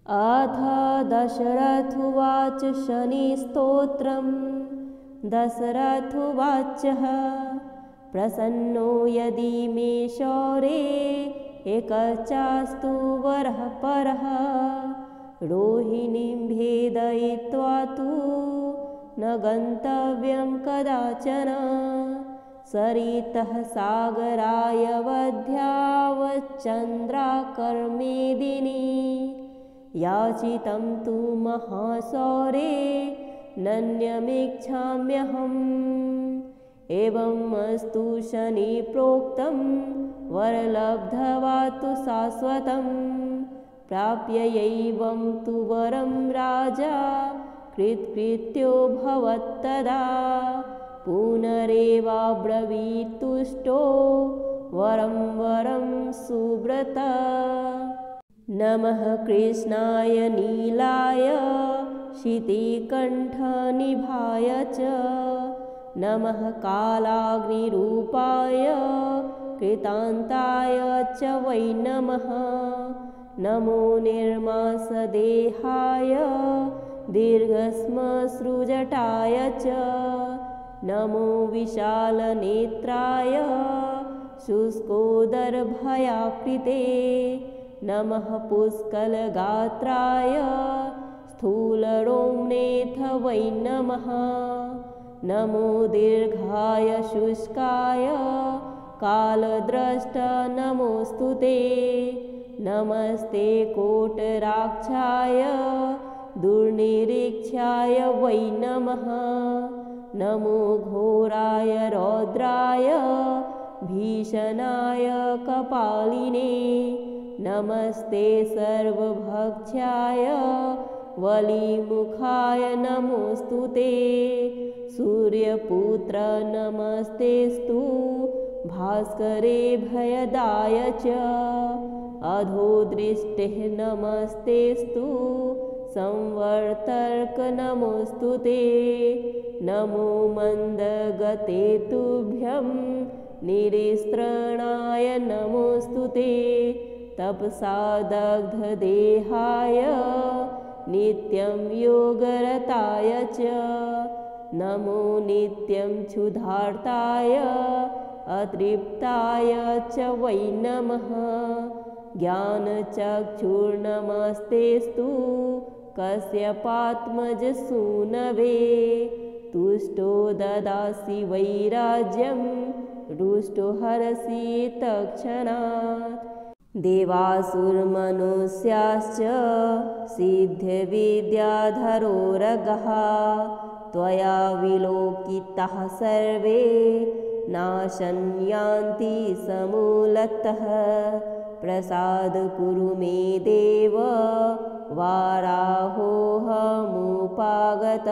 अथ दशरथुवाच शनिस्तोत्रम्। दशरथुवाचः प्रसन्नो यदि मे शौरे एकश्चास्तु वरः परः। रोहिणीं भेदयित्वा तु न गन्तव्यं कदाचन। सरितः सागराय वध्यावच्चन्द्राकर्मेदिनी। याचितं तु महाशौरे नन्यमिच्छाम्यहम्। एवमस्तु शनिप्रोक्तं वरलब्ध्वा तु शाश्वतं। प्राप्यैवं तु वरं राजा कृतकृत्यो भवत्तदा। पुनरेवाब्रवीत्तुष्टो वरं वरं सुव्रत। नमः कृष्णाय नीलाय शितिकण्ठनिभाय च। नमः कालाग्निरूपाय कृतान्ताय च वै नमः। नमो निर्मांसदेहाय दीर्घश्मश्रुजटाय च। नमो विशालनेत्राय शुष्कोदरभयाकृते। नमः पुष्कलगात्राय स्थूलरोम्नेऽथ वै नमः। नमो दीर्घाय शुष्काय कालद्रष्ट नमोऽस्तु ते। नमस्ते कोटराक्षाय दुर्निरीक्षाय वै नमः। नमो घोराय रौद्राय भीषणाय कपालिने। नमस्ते सर्वभक्षाय वलिमुखाय नमोऽस्तु ते। सूर्यपुत्र नमस्तेस्तु भास्करे भयदाय च। अधोदृष्टेः नमस्तेस्तु संवर्तर्क नमोऽस्तु ते। नमो मन्दगते तुभ्यं निरीस्त्रणाय नमोऽस्तु ते। तपसा दग्धदेहाय नित्यं योगरताय च। नमो नित्यं क्षुधार्ताय अतृप्ताय च वै नमः। ज्ञानचक्षुर्नमस्तेस्तु कश्यपात्मजसूनवे। तुष्टो ददासि वैराज्यं रुष्टो हरसि तत्क्षणात्। देवासुरमनुष्याश्च सिद्धविद्याधरोरगः। त्वया विलोकिताः सर्वे नाशं यान्ति समूलतः। प्रसाद कुरु मे देव वाराहोऽहमुपागत।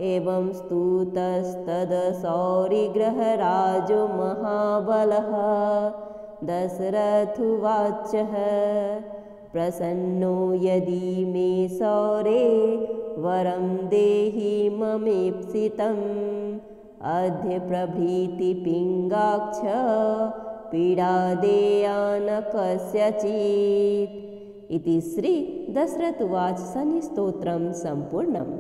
एवं स्तुतस्तदशौरिग्रहराजो महाबलः। दशरथुवाचः प्रसन्नो यदि मे शौरे वरं देहि ममेप्सितम्। अद्य प्रभृति पिङ्गाक्ष पीडा देया न कस्यचित्। इति श्री दशरथ उवाच शनिस्तोत्रं सम्पूर्णम्।